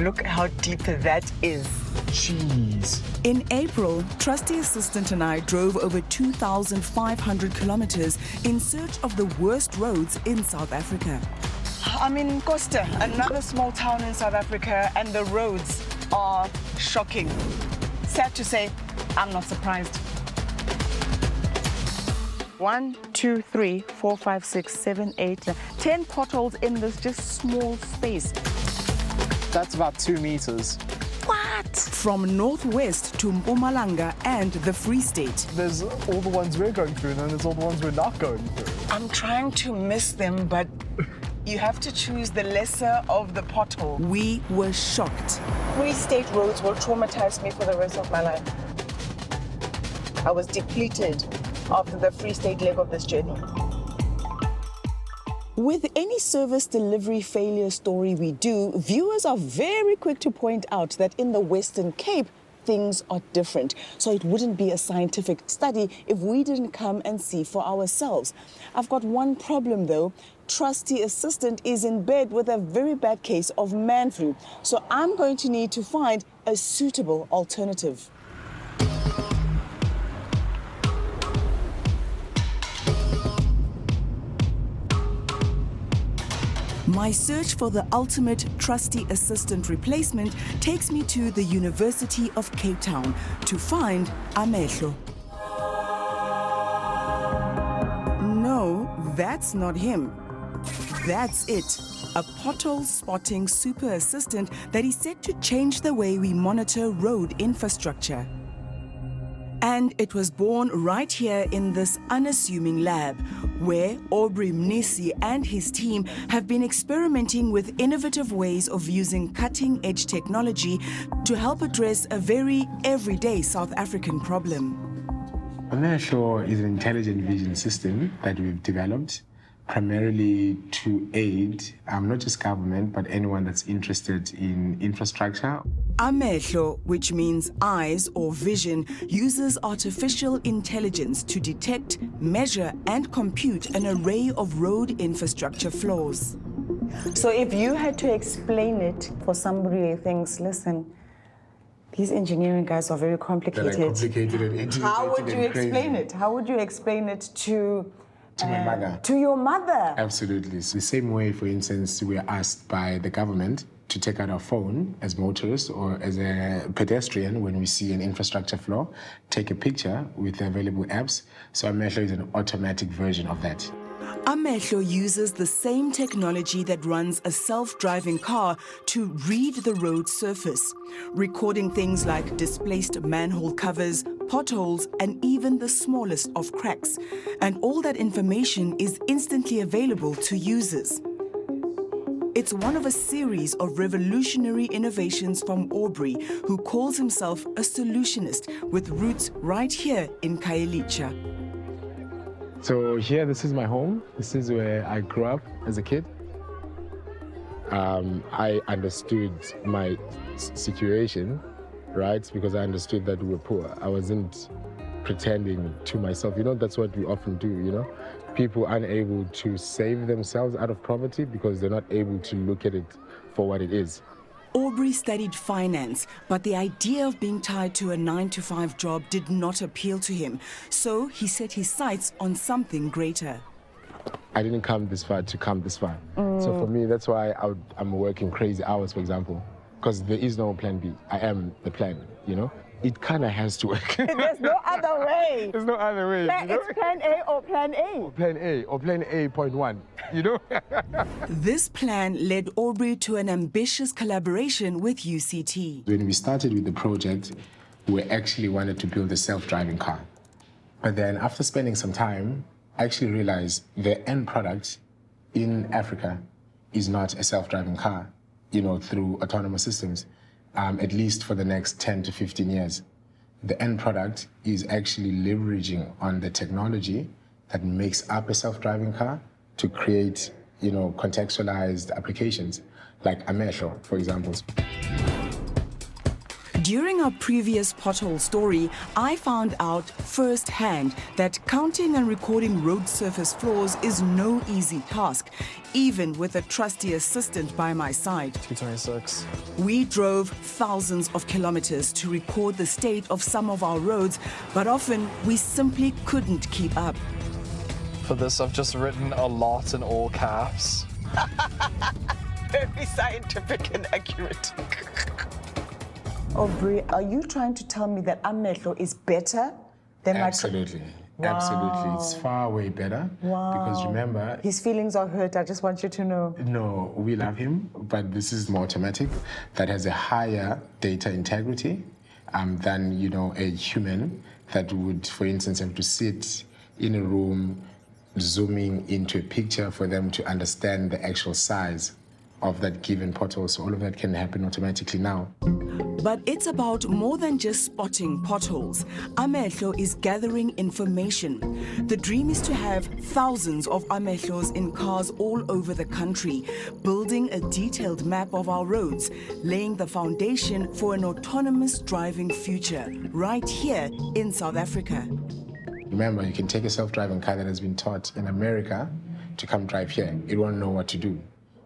Look how deep that is. Jeez. In April, trusty assistant and I drove over 2,500 kilometers in search of the worst roads in South Africa. I'm in Costa, another small town in South Africa, and the roads are shocking. Sad to say, I'm not surprised. 1, 2, 3, 4, 5, 6, 7, 8, 10 potholes in this just small space. That's about 2 meters. What? From northwest to Mpumalanga and the Free State. There's all the ones we're going through, and then there's all the ones we're not going through. I'm trying to miss them, but you have to choose the lesser of the pothole. We were shocked. Free State roads will traumatize me for the rest of my life. I was depleted after the Free State leg of this journey. With any service delivery failure story we do, viewers are very quick to point out that in the Western Cape, things are different. So it wouldn't be a scientific study if we didn't come and see for ourselves. I've got one problem though. Trusty assistant is in bed with a very bad case of man flu. So I'm going to need to find a suitable alternative. My search for the ultimate trusty assistant replacement takes me to the University of Cape Town to find Amehlo. No, that's not him. That's it, a pothole spotting super assistant that is set to change the way we monitor road infrastructure. And it was born right here in this unassuming lab, where 𝗀𝗵𝗶𝘀 and his team have been experimenting with innovative ways of using cutting-edge technology to help address a very everyday South African problem. Amehlo is an intelligent vision system that we've developed primarily to aid not just government, but anyone that's interested in infrastructure. Amehlo, which means eyes or vision, uses artificial intelligence to detect, measure, and compute an array of road infrastructure flaws. So if you had to explain it for somebody who thinks, listen, these engineering guys are very complicated. They're complicated and integrated. How would you and crazy. explain it? How would you explain it to my mother? To your mother? Absolutely. So the same way, for instance, we are asked by the government to take out our phone as motorists or as a pedestrian when we see an infrastructure flaw, take a picture with the available apps. So Amehlo is an automatic version of that. Amehlo uses the same technology that runs a self-driving car to read the road surface, recording things like displaced manhole covers, potholes, and even the smallest of cracks. And all that information is instantly available to users. It's one of a series of revolutionary innovations from Aubry, who calls himself a solutionist with roots right here in 𝗀𝗁𝗀𝗀. So here, this is my home. This is where I grew up as a kid. I understood my situation, right? Because I understood that we were poor. I wasn't pretending to myself. You know, that's what we often do, you know? People unable to save themselves out of poverty because they're not able to look at it for what it is. Aubry studied finance, but the idea of being tied to a 9-to-5 job did not appeal to him. So he set his sights on something greater. I didn't come this far to come this far. So for me, that's why I'm working crazy hours, for example, because there is no plan B. I am the plan, you know? It kind of has to work. There's no other way. There's no other way. You know? It's plan A or plan A. Or plan A, or plan A.1, you know? This plan led Aubry to an ambitious collaboration with UCT. When we started with the project, we actually wanted to build a self-driving car. But then after spending some time, I actually realized the end product in Africa is not a self-driving car, you know, through autonomous systems. At least for the next 10 to 15 years. The end product is actually leveraging on the technology that makes up a self-driving car to create, you know, contextualized applications, like Amehlo, for example. During our previous pothole story, I found out firsthand that counting and recording road surface flaws is no easy task, even with a trusty assistant by my side. 226. We drove thousands of kilometers to record the state of some of our roads, but often we simply couldn't keep up. For this, I've just written a lot in all caps. Very scientific and accurate. Aubry, are you trying to tell me that Amehlo is better than Absolutely. Absolutely. It's far way better. Wow. Because remember... His feelings are hurt, I just want you to know. No, we love him, but this is more automatic that has a higher data integrity than, you know, a human that would, for instance, have to sit in a room zooming into a picture for them to understand the actual size of that given pothole. So all of that can happen automatically now. But it's about more than just spotting potholes. Amehlo is gathering information. The dream is to have thousands of Amehlos in cars all over the country, building a detailed map of our roads, laying the foundation for an autonomous driving future, right here in South Africa. Remember, you can take a self-driving car that has been taught in America to come drive here. It won't know what to do.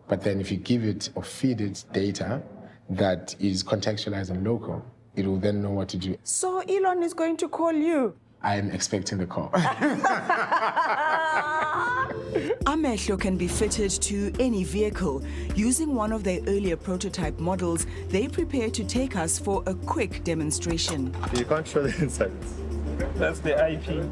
But then if you give it or feed it data that is contextualized and local, it will then know what to do. So Elon is going to call you? I am expecting the call. Amehlo can be fitted to any vehicle. Using one of their earlier prototype models, they prepare to take us for a quick demonstration. You can't show the inside. That's the IP.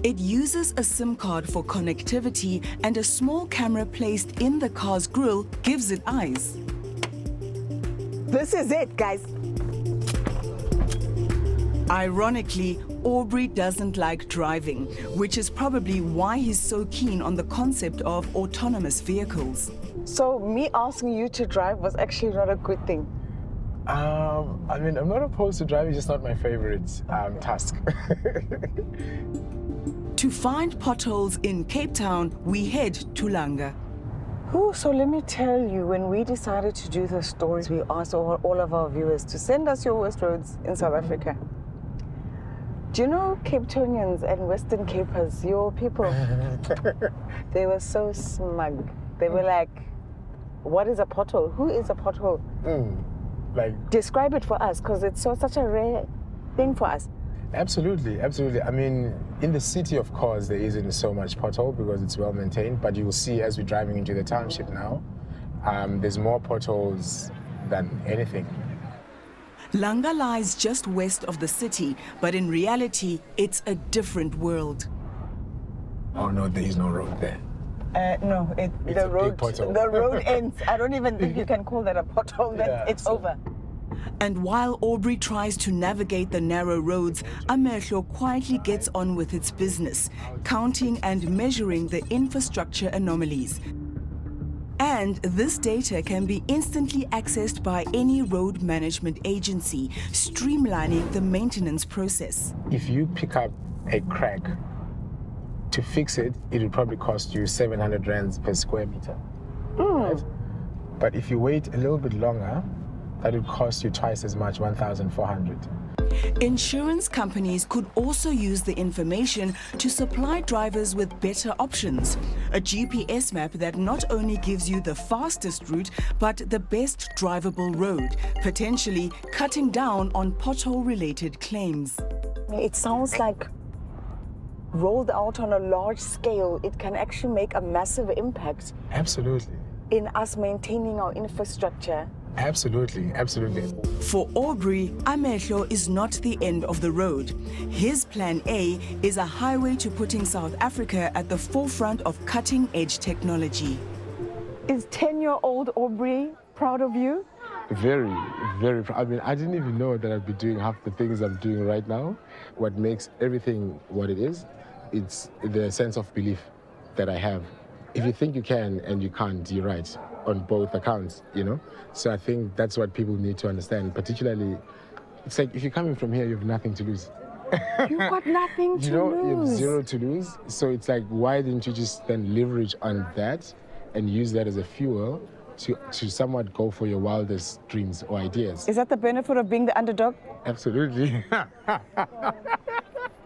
It uses a SIM card for connectivity, and a small camera placed in the car's grille gives it eyes. This is it, guys. Ironically, Aubry doesn't like driving, which is probably why he's so keen on the concept of autonomous vehicles. So me asking you to drive was actually not a good thing. I mean, I'm not opposed to driving, just not my favorite task. To find potholes in Cape Town, we head to Langa. Ooh, so let me tell you, when we decided to do the stories, we asked all of our viewers to send us your worst roads in South Africa. Do you know Cape Townians and Western Capers, your people? They were so smug. They were like, what is a pothole? Who is a pothole? Describe it for us, because it's such a rare thing for us. Absolutely, absolutely. I mean, in the city, of course, there isn't so much pothole because it's well maintained, but you will see as we're driving into the township now, there's more potholes than anything. Langa lies just west of the city, but in reality, it's a different world. Oh no, there is no road there. No, the road ends. I don't even think you can call that a pothole. It's over. And while Aubry tries to navigate the narrow roads, Amehlo quietly gets on with its business, counting and measuring the infrastructure anomalies. And this data can be instantly accessed by any road management agency, streamlining the maintenance process. If you pick up a crack, to fix it, it will probably cost you 700 rands per square meter. Right? But if you wait a little bit longer, that would cost you twice as much, 1,400. Insurance companies could also use the information to supply drivers with better options. A GPS map that not only gives you the fastest route, but the best drivable road, potentially cutting down on pothole-related claims. It sounds like rolled out on a large scale, it can actually make a massive impact. Absolutely. In us maintaining our infrastructure. Absolutely, absolutely. For Aubry, Amehlo is not the end of the road. His plan A is a highway to putting South Africa at the forefront of cutting-edge technology. Is 10-year-old Aubry proud of you? Very, very proud. I mean, I didn't even know that I'd be doing half the things I'm doing right now. What makes everything what it is, it's the sense of belief that I have. If you think you can and you can't, you're right on both accounts, you know? So I think that's what people need to understand, particularly, it's like if you're coming from here, you have nothing to lose. You've got nothing to lose. You have zero to lose. So it's like, why didn't you just then leverage on that and use that as a fuel to somewhat go for your wildest dreams or ideas. Is that the benefit of being the underdog? Absolutely.